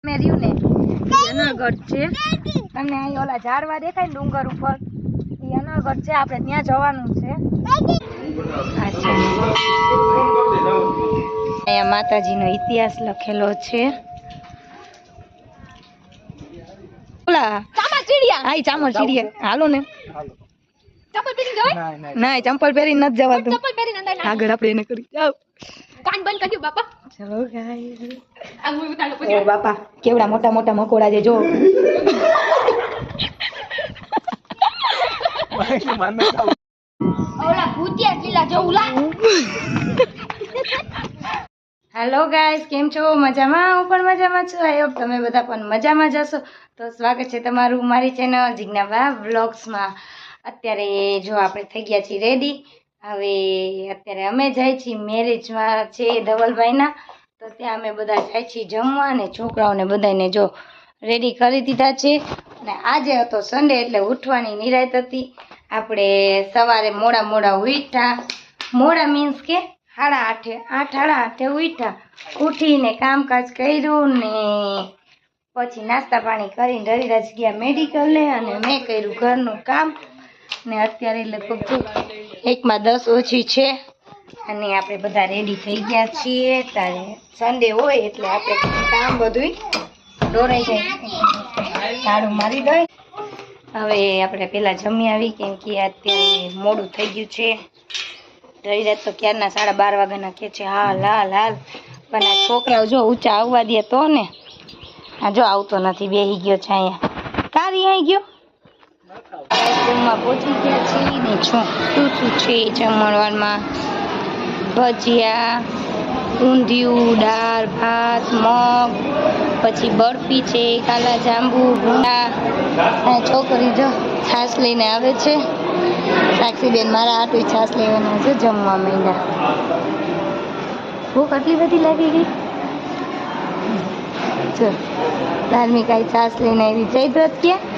મેર્યું ને અનાગઢ છે તમને અહીં ઓલા ઝાડવા દેખાય ને ડુંગર ઉપર એ અનાગઢ છે આપણે ત્યાં જવાનું છે અહીંયા માતાજીનો ઇતિહાસ લખેલો છે ઓલા ચામર ચીડિયા હાલો ને ના ચંપલ પહેરી નથી જવાતું આગળ આપણે એને કરી જાવ કાન બંધ કર્યું બાપા ચલો ગાઈસ ઓ બાપા કેવડા મોટા મોટા મકોડા છે જો ઓલા ભૂતિયા કિલ્લા જો ઉલા હેલો ગાઈસ કેમ છો મજામાં હું પણ મજામાં છું આઈ હોપ તમે બધા પણ મજામાં જશો તો સ્વાગત છે તમારું મારી ચેનલ જિજ્ઞાબા વ્લોગ્સમાં અત્યારે જો આપણે થઈ ગયા છીએ રેડી હવે અત્યારે અમે જાય છીએ મેરેજમાં છે ધવલભાઈના તો ત્યાં અમે બધા જાય છીએ જમવા અને છોકરાઓને બધાને જો રેડી કરી દીધા છે અને આજે હતો સન્ડે એટલે ઉઠવાની નિરાત હતી આપણે સવારે મોડા ઉઠ્યા મોડા મીન્સ કે 8:30 ઉઠ્યા ઉઠીને કામકાજ કર્યું ને પછી નાસ્તા પાણી કરીને રવિરાજ ગયા મેડિકલે અને મેં કર્યું ઘરનું કામ ને અત્યારે લગભગ 1:10 ઓછી છે અને આપણે બધા રેડી થઈ ગયા છીએ ત્યારે સન્ડે હોય એટલે આપણે કામ બધું દોરાઈ જાય ઝાડુ મારી દઈ હવે આપણે પહેલાં જમી આવી કેમ કે અત્યારે મોડું થઈ ગયું છે રવિરાજ તો ક્યારના 12:30 વાગ્યાના કહે છે હાલ પણ આ છોકરાઓ જો ઊંચા આવવા દે તો ને આ જો આવતો નથી બેસી ગયો છે અહીંયા કારી આવી ગયો જમવા પહોંચી ગયા છીએ ને શું છે જમણવારમાં ભજીયા ઊંધિયું દાળ ભાત મગ પછી બરફી છે કાલા જાંબુ ભૂંડા અને છોકરી જો છાશ લઈને આવે છે સાક્ષીબેન મારા હાટું છાશ લેવાના છે જમવા માંડ્યા ભૂખ આટલી બધી લાગી ગઈ જો ધાર્મિક આઈ છાશ લઈને આવી જયદ્રથ ક્યાં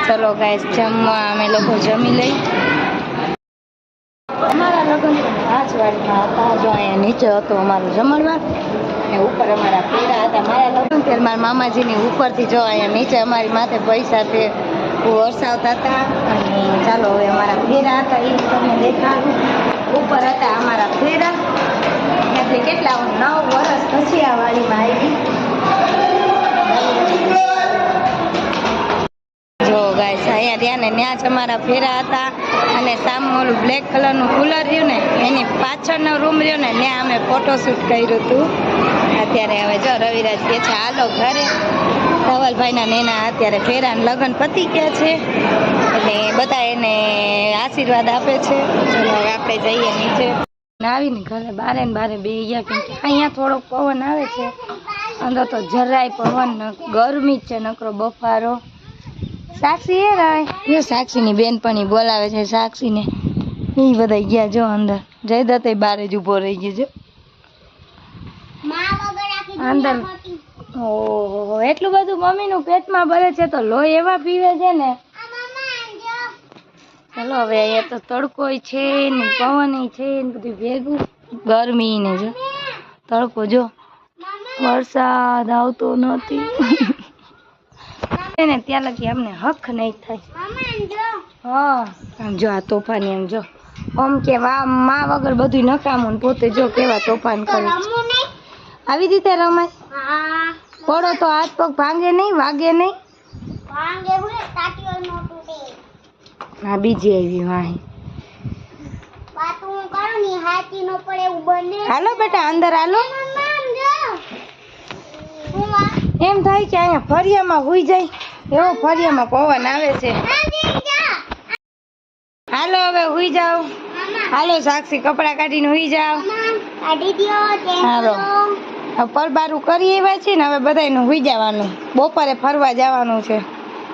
ચલો ગાઈસ જમવા અમે લોકો જમી લઈ અમારા લગ્ન રાજવાડીમાં હતા જો અહીંયા નીચે હતો અમારું જમણવાર અને ઉપર અમારા ફેરા હતા મારા લગ્ન ત્યારે મારા મામાજીની ઉપરથી જો અહીંયા નીચે અમારી માથે પૈસા તે વરસાવતા હતા અને ચાલો હવે અમારા ફેરા હતા એ તમને દેખાડું ઉપર હતા અમારા ફેરા એટલે કેટલા 9 વર્ષ પછી આ વાડીમાં આવી જો ગાઈસ અહીંયા ત્યાં ને ત્યાં જ અમારા ફેરા હતા અને સામે ઓલું બ્લેક કલરનું કુલર રહ્યું ને એની પાછળનો રૂમ રહ્યો ને ત્યાં અમે ફોટોશૂટ કર્યું હતું અત્યારે હવે જો રવિરાજ કહે છે હાલો ઘરે ધવલભાઈના નેના અત્યારે ફેરાના લગ્ન પતી ગયા છે એટલે બધા એને આશીર્વાદ આપે છે ચલો હવે આપણે જઈએ નીચે આવીને ઘરે બારે બે ગયા કેમ કે અહીંયા થોડોક પવન આવે છે અંદર તો જરાય પવન ગરમી જ છે નકરો બફારો સાક્ષી એ રાય સાક્ષીની બેનપણી બોલાવે છે સાક્ષીને એ બધા ગયા જો અંદર જયદત્ત બારે જ ઊભો રહી ગયો છે અંદર ઓહો એટલું બધું મમ્મીનું પેટમાં ભરે છે તો લોહી એવા પીવે છે ને ચલો હવે અહીંયા તો તડકો છે ને પવન છે ને બધું ભેગું ગરમી ને જો તડકો જો વરસાદ આવતો નથી ને ત્યાં લગી અમને હક નહીં થાય હા આમ જો આ તોફાની એમ જો આમ કે માં વગર બધું નકામું ને પોતે જો કેવા તોફાન કરે આવી રીતે રમાય પડો તો હાથ પગ ભાંગે નહીં વાગે નહીં હા બીજી આવી વાહી હાલો બેટા અંદર હાલો એમ થાય કે અહીંયા ફરિયામાં હુઈ જાય એવો ફરિયામાં પવન આવે છે હાલો હવે હુઈ જાઓ હાલો સાક્ષી કપડા કાઢીને હુઈ જાઓ હાલો પરબારું કરી એવા છે ને હવે બધાને હુઈ જવાનું બપોરે ફરવા જવાનું છે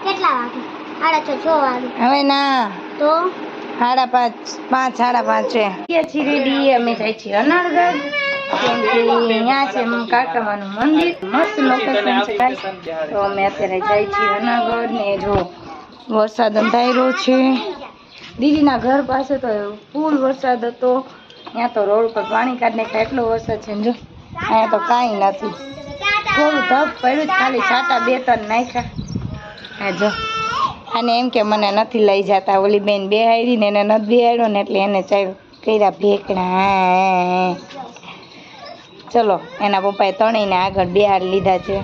કેટલા વાગે 6:30 હવે ના તો 5:30 છે રેડી અમે જાય છીએ અનારગઢ કેમ કે અહીંયા છે કાકામાનું મંદિર મસ્ત લોકેશન છે તો અમે અત્યારે જાય છીએ અનાગઢ ને જો વરસાદ અંધાર્યો છે દીદીના ઘર પાસે તો ફૂલ વરસાદ હતો ત્યાં તો રોડ પર પાણી કાઢને એટલો વરસાદ છે જો અહીંયા તો કાંઈ નથી થોડું ધપ પડ્યું ખાલી છાટા 2-3 નાખ્યા. હા જો અને એમ કે મને નથી લઈ જતા. ઓલી બેન બેહાડી ને એને નથી બેહાડ્યો ને એટલે એને ચાલ્યું કર્યા ભેકડા. ચલો એના પપ્પાએ ત્રણેયને આગળ બેહાડી લીધા છે.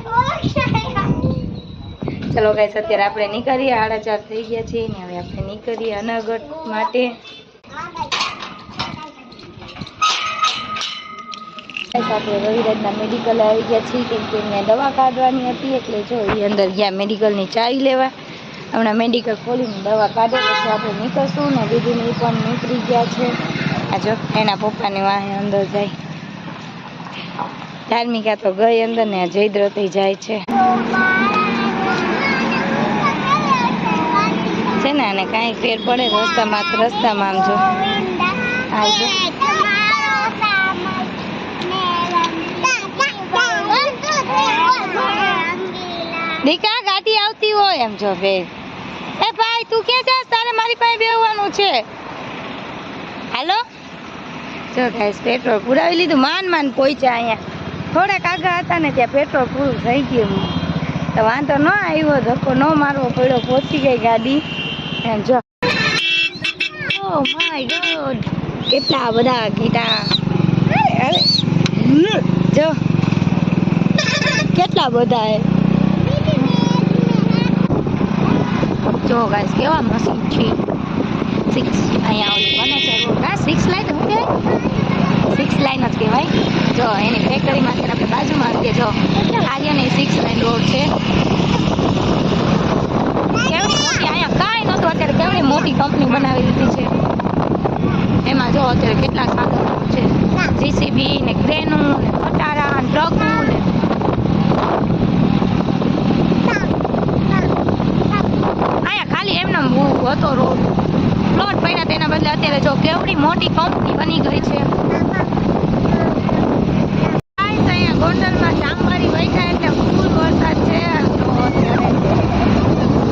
ચલો ગાઈસ અત્યારે આપણે નીકળીએ. 4:30 થઈ ગયા છે ને હવે આપણે નીકળીએ અનગઢ માટે. આપણે રવિરાજના મેડિકલ આવી ગયા છીએ કેમ કે એમને દવા કાઢવાની હતી એટલે જો એ અંદર ગયા મેડિકલની ચાવી લેવા. હમણાં મેડિકલ ખોલીને દવા કાઢે પછી આપણે નીકળશું ને દીદીની પણ નીકળી ગયા છે. આ જો એના પપ્પાની વાહે અંદર જાય. ધાર્મિકા તો ગઈ અંદર ને જયદ્રતી જાય છે ને અને કાંઈ ફેર પડે રસ્તામાં આમ જો આવજો. દીકા ગાડી આવતી હોય એમ જો બે. એ ભાઈ તું ક્યાં જાસ? તારે મારી પાસે બેહવાનું છે. હાલો જો ગાઈસ પેટ્રોલ પુરાવી લીધું. માન પહોંચ્યા અહીંયા. થોડાક આગળ હતા ને ત્યાં પેટ્રોલ પૂરું થઈ ગયું તો વાંધો ન આવ્યો. ધક્કો ન મારવો પડ્યો. પહોંચી ગઈ ગાડી એમ જો. ઓ માય ગોડ કેટલા બધા ગીટા. અરે જો કેટલા બધા હે. જો ગાઈસ કેવા મસ્ત છે. 6 અહીંયા ઓલી બને છે રોડ. 6 લાઈન શું કહેવાય? 6 લાઈન જ કહેવાય. જો એની ફેક્ટરીમાં અત્યારે આપણે બાજુમાં આવીએ. જો આર્યની 6 લાઈન રોડ છે. કેવડી મોટી અહીંયા કાંઈ નહોતું અત્યારે કેવડી મોટી કંપની બનાવી દીધી છે. એમાં જો અત્યારે કેટલા સાધનો છે. જીસીબી ને ક્રેનું ને ખટારા ને ટ્રકો ને હતો રોડ પ્લોટ પડ્યા તેના બદલે અત્યારે જો કેવડી મોટી કંપની બની ગઈ છે. અહીંયા ગોંડલમાં જામવારી વૈઠા એટલે ફૂલ વરસાદ છે.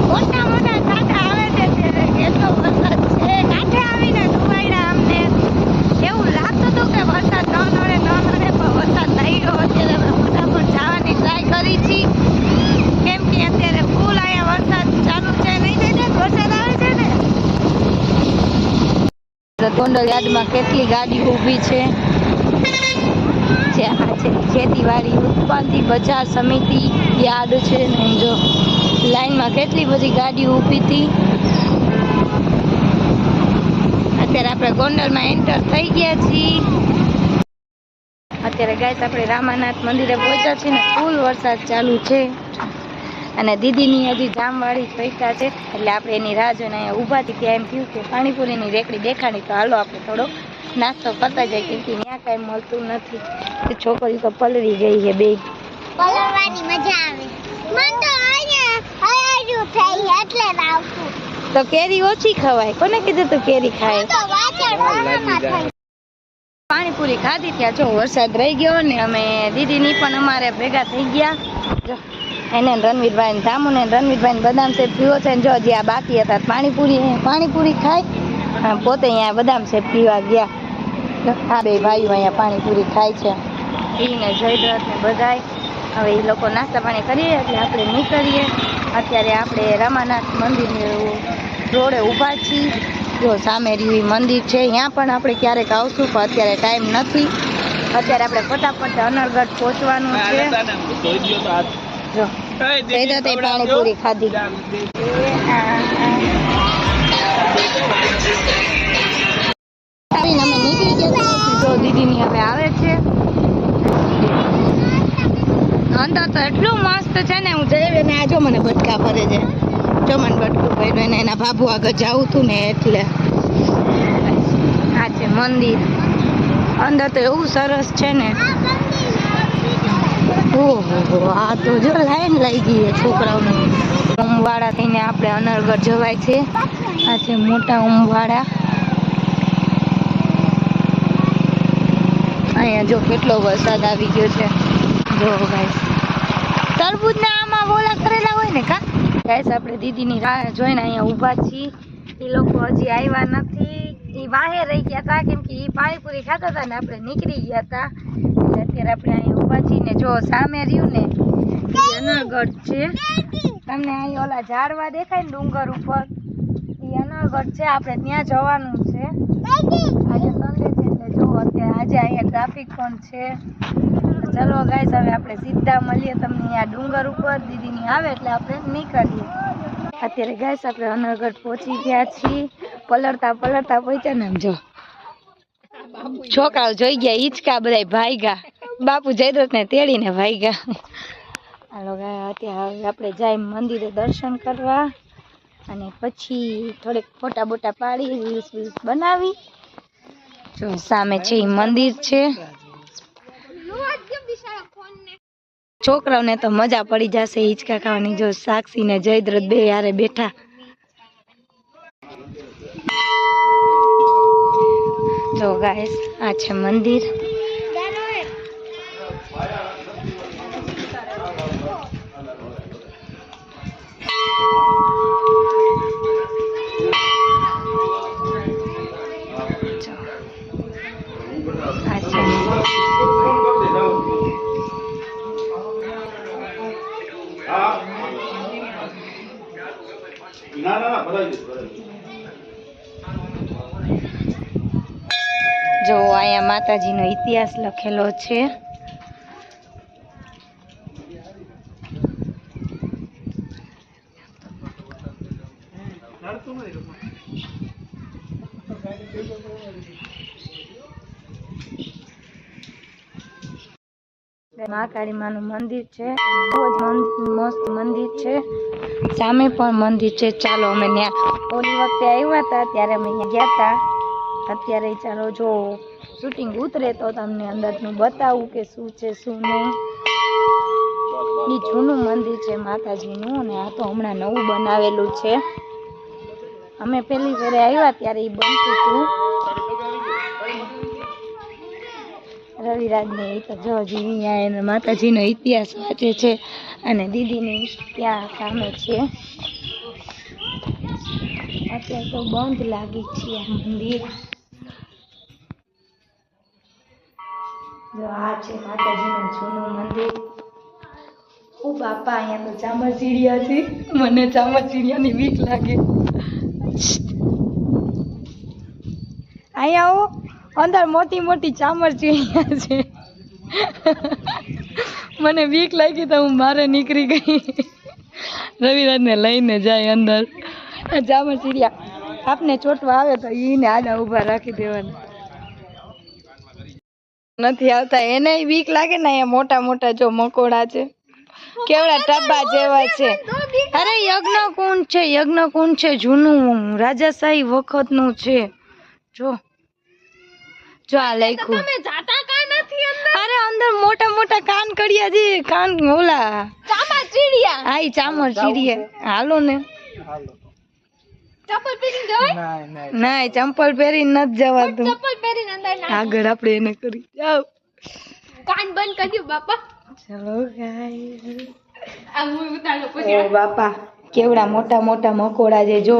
મોટા મોટા છાંટા આવે છે. કેટલો વરસાદ છે. કાંઠે આવીને ડુબાડ્યા અમને. એવું લાગતું હતું કે વરસાદ ન નડે પણ વરસાદ થઈ ગયો. અત્યારે અમે ફટાફટ જવાની ટ્રાય કરી છીએ કેમ કે અત્યારે ફૂલ અહીંયા વરસાદ ચાલુ છે. નહીં થઈ જાય વરસાદ આવે છે ને. ગોંડલ યાર્ડમાં કેટલી ગાડી ઊભી છે. આ છે ખેતીવાડી ઉત્પાદન બજાર સમિતિ યાર્ડ છે ને જો લાઈનમાં કેટલી બધી ગાડી ઊભી હતી. અત્યારે આપણે ગોંડલમાં એન્ટર થઈ ગયા છીએ. અત્યારે ગાઈસ આપણે રામાનાથ મંદિરે પહોંચ્યા છીએ ને ફૂલ વરસાદ ચાલુ છે અને દીદીની હજી જામવાળી પૈસા છે એટલે આપણે એની રાહ જોઈને અહીંયા ઊભા હતી. ત્યાં એમ થયું કે પાણીપુરીની રેકડી દેખાડી તો હાલો આપણે થોડો નાસ્તો કરતા જાય કેમ કે ત્યાં કાંઈ મળતું નથી. છોકરી તો પલળી ગઈ છે બે. પલળવાની મજા આવે. મન તો અહીંયા હયાજુ થઈ એટલે આવતું. તો કેરી ઓછી ખવાય. કોને કીધું તું કેરી ખાય? તો વાચડવામાં થઈ. પાણીપુરી ખાધી ત્યાં જો વરસાદ રહી ગયો ને અમે દીદીની પણ અમારે ભેગા થઈ ગયા. જો એને રણવીરભાઈ ધામુ ને રણવીરભાઈ બદામ શેક પીવો છે ને જો હજી આ બાકી હતા પાણીપુરી ખાય પોતે અહીંયા બદામ શેક પીવા ગયા. આ બે ભાઈઓ અહીંયા પાણીપુરી ખાય છે. એને જયદ્રથ ને બધાય હવે એ લોકો નાસ્તા પાણી કરીએ એટલે આપણે નીકળીએ. અત્યારે આપણે રામાનાથ મંદિર રોડે ઊભા છીએ. જો સામે રહ્યું મંદિર છે ત્યાં પણ આપણે ક્યારેક આવશું પણ અત્યારે ટાઈમ નથી. અત્યારે આપણે ફટાફટ અનરગઢ પહોંચવાનું છે. જો જયદ્રથે પાણીપુરી ખાધી. અમે નીકળી ગયા. જો દીદીની હવે આવે છે અંદર તો એટલું મસ્ત છે ને. હું જઈ ને આ જો મને બટકા ભરે છે. જો મને બટકું ભર્યું એને એના બાબુ આગળ જાવું હતું ને એટલે. આ છે મંદિર. અંદર તો એવું સરસ છે ને. ઓહો આ તો જો લાઈન લઈ ગઈ છે છોકરાઓને. ઉમવાડા થઈને આપણે અનરગઢ જવાય છે. આ છે મોટા ઉમવાડા. અહીંયા જો કેટલો વરસાદ આવી ગયો છે. જો ગાઈસ તરબૂચના આમાં બોલા કરેલા હોય ને કા ગાઈસ. આપણે દીદીની રાહ જોઈને અહીંયા ઊભા છીએ. એ લોકો હજી આવ્યા નથી. એ વાહે રહી ગયા હતા કેમ કે એ પાણીપુરી ખાતા હતા ને આપણે નીકળી ગયા હતા એટલે અત્યારે આપણે અહીંયા ઊભા છીએ ને જો સામે રહ્યું ને અનળગઢ છે. તમને અહીં ઓલા ઝાડવા દેખાય ને ડુંગર ઉપર, એ અનળગઢ છે. આપણે ત્યાં જવાનું છે. આજે સન્ડે છે એટલે જો અત્યારે આજે અહીંયા ટ્રાફિક પણ છે. તો ચલો ગાઈસ, હવે આપણે સીધા મળીએ તમને અહીંયા ડુંગર ઉપર. દીદીની આવે એટલે આપણે નીકળીએ. અત્યારે ગાઈસ આપણે અનળગઢ પહોંચી ગયા છીએ. પલળતા પહોંચ્યા ને, એમ જો છોકરાઓ જોઈ ગયા, હિંચકા બધા ભાઈગા. બાપુ જયદ્રથ ને તેડીને ભાઈગા. હાલો અત્યારે આપણે જાય મંદિરે દર્શન કરવા, અને પછી થોડીક ફોટા બોટા પાડી રીલ્સ બનાવી. જો સામે છે એ મંદિર છે. છોકરાઓને તો મજા પડી જશે હિંચકા ખાવાની. જો સાક્ષી ને જયદ્રથ બે યારે બેઠા. જો ગાઈસ, આ છે મંદિર. જો અહીંયા માતાજીનો ઇતિહાસ લખેલો છે. મહાકાળી માનું મંદિર છે. બહુ જ મસ્ત મંદિર છે. સામે પણ મંદિર છે. ચાલો અમે ત્યાં ઓલી વખતે આવ્યા હતા ત્યારે અમે અહીંયા ગયા હતા. અત્યારે ચાલો જો શૂટિંગ ઉતરે તો તમને અંદરનું બતાવું કે શું છે શું નહીં. એ જૂનું મંદિર છે માતાજીનું, અને આ તો હમણાં નવું બનાવેલું છે. અમે પહેલી ફેરે આવ્યા ત્યારે એ બનતું હતું. રવિરાજને એ તો જો જીવી એને માતાજીનો ઇતિહાસ વાંચે છે, અને દીદીની ત્યાં સામે છે. અત્યારે તો બંધ લાગી છે આ મંદિર. જો આ છે માતાજીનું જૂનું મંદિર. ઓ બાપા, અહીંયા તો ચામરચીડિયા છે. મને ચામરચીડિયાની બીક લાગે. અહીંયા આવો, અંદર મોટી મોટી ચામરચીડિયા છે. મને બીક લાગી તો હું બહાર નીકળી ગઈ. રવિરાજને લઈને જાય અંદર. ચામરચીડિયા આપને ચોટવા આવે તો એને આડા ઊભા રાખી દેવાના. નથી આવતા એને બીક લાગે ને. અહીંયા મોટા મોટા જો મકોડા છે, કેવડા ટબ્બા જેવા છે. અરે યજ્ઞકુંડ છે, યજ્ઞકુંડ છે જૂનું, રાજાશાહી વખતનું છે. જો આ લખ્યું. અરે અંદર મોટા મોટા કાન કડિયા છે. કાન ઓલા ચામરચીડિયા. હા, ઈ ચામરચીડિયા. હાલો ને. ના, ચંપલ પહેરીને નથી જવાતું. આગળ આપણે એને કરી જાવ. કાન બંધ કરજો બાપા. ચલો ગાઈસ. ઓ બાપા, કેવડા મોટા મોટા મકોડા છે જો.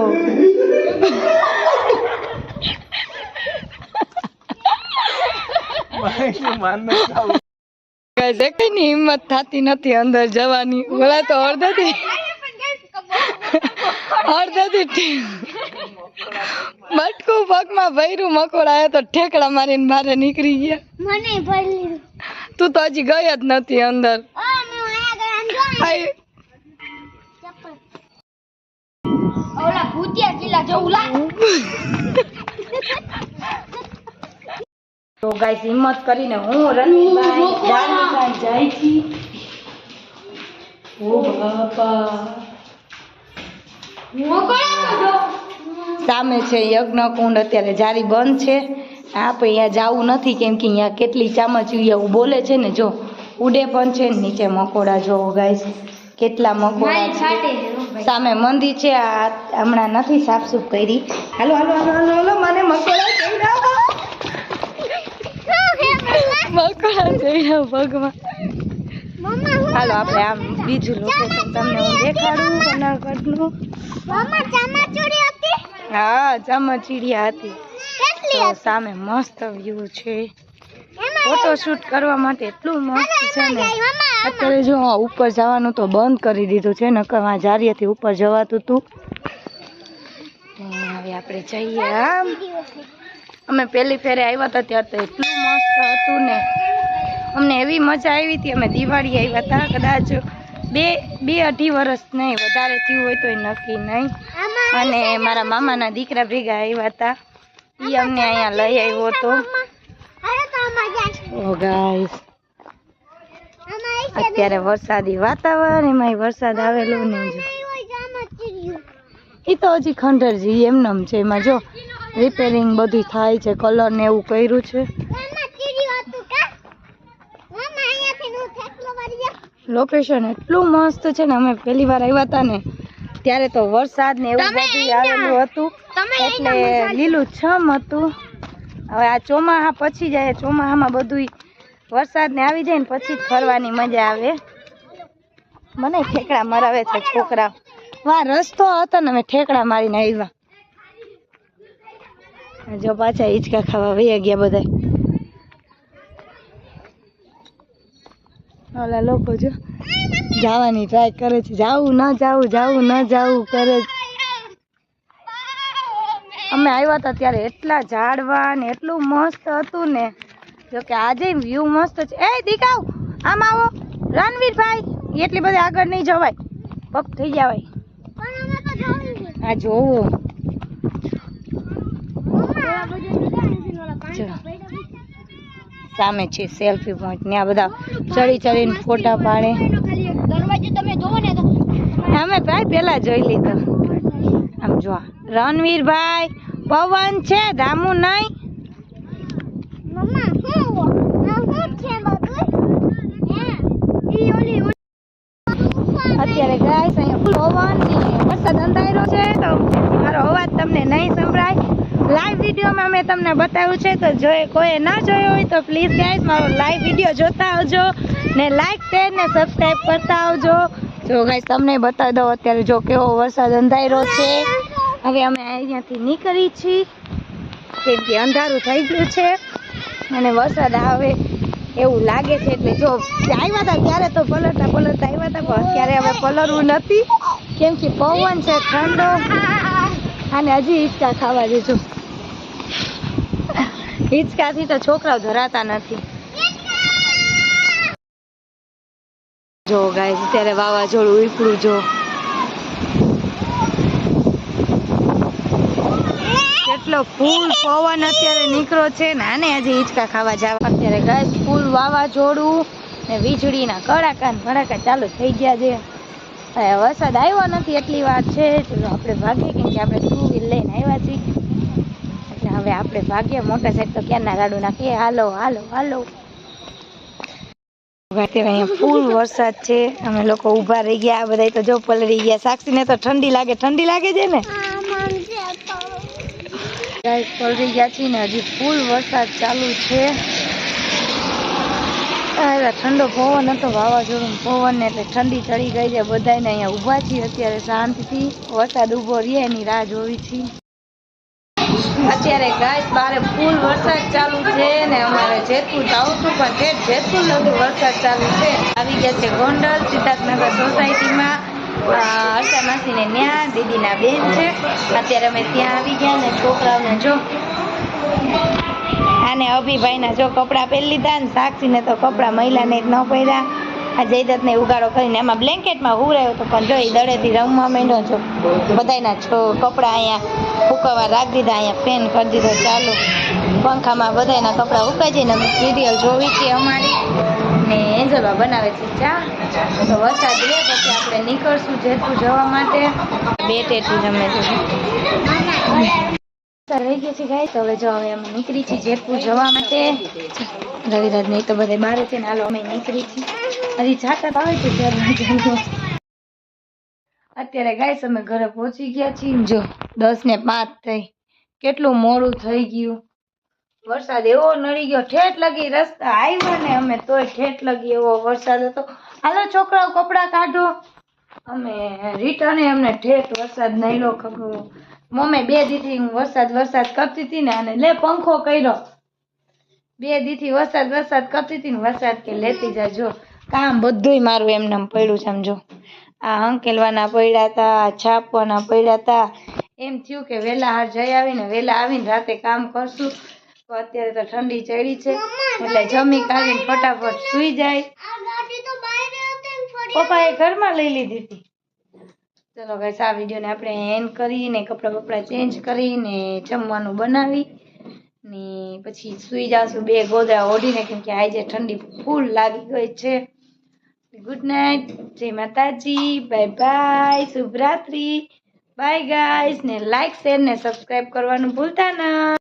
ની હિંમત થતી નથી અંદર જવાની. ઓલા તો અડધાથી બટકું પગમાં ભર્યું. મકોડા આવ્યા તો ઠેકડા મારીને બહાર નીકળી ગયા. મને ભરી લીધું. તું તો હજી ગઈ જ નથી અંદર. ઓલા ભૂતિયા કિલ્લા જેવું લાગે. તો ગાઈસ, હિંમત કરીને હું રનીભાઈ જાય છી. ઓ બાપા, સામે છે યજ્ઞકુંડ. અત્યારે જારી બંધ છે. આપણે અહીંયા જવું નથી કેમ કે અહીંયા કેટલી ચામચીડિયા બોલે છે ને. જો ઉડે પણ છે. નીચે મકોડા જોવો ગાઈસ, કેટલા મકોડા છે. સામે મંદિર છે. આ હમણાં નથી સાફસૂફ કરી. હાલો હાલો હાલો હાલો હાલો, મને મકોડા ચડ્યા. મકોડા ચડ્યા પગમાં. હાલો આપણે આમ બીજું લોકેશન તમને હું દેખાડું અનળગઢનું. હા, ચામરચીડિયા હતી. તો સામે મસ્ત વ્યૂ છે. ફોટો શૂટ કરવા માટે એટલું મસ્ત છે ને. અત્યારે જો ઉપર જવાનું તો બંધ કરી દીધું છે, નકર આ જારીએથી ઉપર જવાતું હતું. હવે આપણે જઈએ. આમ અમે પહેલી ફેરે આવ્યા હતા ત્યારે તો એટલું મસ્ત હતું ને, અમને એવી મજા આવી હતી. અમે દિવાળી આવ્યા હતા, કદાચ બે અઢી વર્ષ નહીં વધારે થયું હોય તો નક્કી નહીં. અને મારા મામાના દીકરા ભેગા આવ્યા હતા, એ અમને અહીંયા લઈ આવ્યો હતો. ઓ ગાઈસ, અત્યારે વરસાદી વાતાવરણ, એમાં વરસાદ આવેલો ને જો એ તો હજી ખંડરજી એમનેમ છે. એમાં જો રિપેરિંગ બધું થાય છે, કલર ને એવું કર્યું છે. લોકેશન એટલું મસ્ત છે ને. અમે પહેલી વાર આવ્યા હતા ને ત્યારે તો વરસાદ ને એવું બધું આવેલું હતું, એટલે લીલું છમ હતું. હવે આ ચોમાસા પછી જાય, ચોમાસામાં બધું વરસાદ ને આવી જાય ને પછી જ ફરવાની મજા આવે. મને ઠેકડા મરાવે છે છોકરા. વાહ, રસ્તો હતો ને અમે ઠેકડા મારીને આવ્યા. જો પાછા હિંચકા ખાવા વહી ગયા બધા. ઓલા લોકો જો જવાની ટ્રાય કરે છે, જાવું ન જાવું, જાવું ન જાવું કરે. અમે આવ્યા હતા ત્યારે એટલા ઝાડવા ને એટલું મસ્ત હતું ને. જો કે આજે વ્યૂ મસ્ત છે. એ દીકાવ આમ આવો રણવીરભાઈ, એટલી બધી આગળ નહીં જવાય, પગ થઈ જવાય. આ જોવો સામે છે સેલ્ફી પોઈન્ટ ને, આ બધા ચડી ચડીને ફોટા પાડે. અમે ભાઈ પેલા જોઈ લીધો. આમ જો રણવીરભાઈ, પવન છે, દામુ નહીં. અત્યારે ગાઈસ અહીંયા પવન ને વરસાદ અંધારો છે, તો મારો અવાજ તમને નહીં સંભળાય. લાઈવ વિડીયોમાં મેં તમને બતાવ્યું છે, તો જો કોઈ ના જોયો હોય તો પ્લીઝ ગાઈસ મારો લાઈવ વિડીયો જોતા આવજો ને લાઈક શેર ને સબસ્ક્રાઈબ કરતા આવજો. જો ગાઈસ તમને બતાવી દઉં અત્યારે જો કેવો વરસાદ અંધારો છે. હવે અમે અહીંયાથી નીકળી છીએ કેમ કે અંધારું થઈ ગયું છે અને વરસાદ આવે એવું લાગે છે. એટલે જો આવ્યા હતા ત્યારે તો પલટતા પલટતા આવ્યા હતા, પણ અત્યારે હવે પલરવું નથી કેમ કે પવન છે ઠંડો. અને હજી હિંચકા ખાવા દેજો. હિંચકાથી તો છોકરાઓ ધરાતા નથી. જો ગાઈસ અત્યારે વાવાઝોડું ઉપડું જો કેટલો ફૂલ પવન અત્યારે નીકળો છે ને. આને હજી હિંચકા ખાવા જવા. અત્યારે ગાઈસ ફૂલ વાવાઝોડું ને વીજળીના કડાકા ને ભડાકા ચાલુ થઈ ગયા છે. વરસાદ આવ્યો નથી એટલી વાર છે, ચલો આપણે ભાગીએ કેમ કે આપણે 2 વ્હીલ લઈને આવ્યા છીએ. એટલે હવે આપણે ભાગીએ. મોટા સાહેબ તો ક્યારના રાડું નાખીએ, હાલો હાલો હાલો. અત્યારે અહીંયા ફૂલ વરસાદ છે, અમે લોકો ઊભા રહી ગયા. આ બધા તો જો પલળી ગયા. સાક્ષીને તો ઠંડી લાગે છે ને. ગાઈસ પલળી ગયા છીએ ને હજી ફૂલ વરસાદ ચાલુ છે. ઠંડો પવન હતો, વાવાઝોડું પવન ને એટલે ઠંડી ચડી ગઈ છે બધાને. અહીંયા ઊભા છીએ અત્યારે શાંતિથી, વરસાદ ઊભો રહે એની રાહ જોવી છીએ. અત્યારે ગાઈસ બારે ફૂલ વરસાદ ચાલુ છે ને અમારે જેતપુર જવું હતું પણ ઠેઠ જેતપુર લગી વરસાદ ચાલુ છે. આવી ગયા છે ગોંડલ સિદ્ધાર્થનગર સોસાયટીમાં. હર્ષા માસીને ત્યાં દીદીના બેન છે. અત્યારે અમે ત્યાં આવી ગયા ને છોકરાઓને જો આને અભિભાઈના જો કપડાં પહેરી લીધા ને સાક્ષીને તો કપડાં મહિલાને જ ન પહેર્યા. આ જયદત્તને ઉગાડો કરીને એમાં બ્લેન્કેટમાં હુરાયો હતો પણ જો એ દડેથી રમવા માંડ્યો છો. બધાના કપડાં અહીંયા સુકવવા રાખી દીધા, અહીંયા ફેન કરી દીધો ચાલુ. પંખામાં બધાના કપડાં સુકાઈ જાય ને અમે સિરિયલ જોવી છે અમારી ને એન્જલમાં બનાવે છે ચા. તો વરસાદ રહે પછી આપણે નીકળશું જેતપુર જવા માટે. બેટેથી જમે છે રહી ગયા છે ગાઈસ. હવે જો હવે અમે નીકળી છીએ જેતપુર જવા માટે. રવિરાજ નહીં તો બધા બહાર છે ને હાલો અમે નીકળી છીએ. હજી છાતા આવે છે ત્યારે. અત્યારે ગાઈસ અમે ઘરે પહોંચી ગયા છીએ. જો 10:05 થઈ, કેટલું મોડું થઈ ગયું. વરસાદ એવો નડી ગયો ઠેઠ લગી. રસ્તા આવ્યા ને અમે તોય ઠેઠ લગી એવો વરસાદ હતો. હાલો છોકરાઓ કપડાં કાઢો. અમે રિટર્ન અમને ઠેઠ વરસાદ નડ્યો. ખબર મમ્મી 2 દીથી હું વરસાદ કરતી હતી ને અને લે પંખો કર્યો 2 દીથી વરસાદ કરતી હતી ને વરસાદ કે લેતી જાજો. કામ બધુંય મારું એમનેમ પડ્યું છે. સમજો આ હંકેલવાના પડ્યા હતા, છાપવાના પડ્યા હતા. એમ થયું કે વહેલા હાર જઈ આવીને વહેલા આવીને રાતે કામ કરશું. તો અત્યારે તો ઠંડી ચડી છે એટલે જમી કાઢીને ફટાફટ સૂઈ જાય. પપ્પાએ ઘરમાં લઈ લીધી હતી. ચલો ગાઈસ, આ વિડીયોને આપણે એન્ડ કરીને કપડાં ચેન્જ કરીને જમવાનું બનાવી ને પછી સૂઈ જાશું 2 ગોદડા ઓઢીને, કેમ કે આજે ઠંડી ફૂલ લાગી ગઈ છે. ગુડ નાઇટ, જય માતાજી, બાય બાય, શુભરાત્રી, બાય ગાઈસ. ને લાઈક શેર ને સબસ્ક્રાઇબ કરવાનું ભૂલતા ના.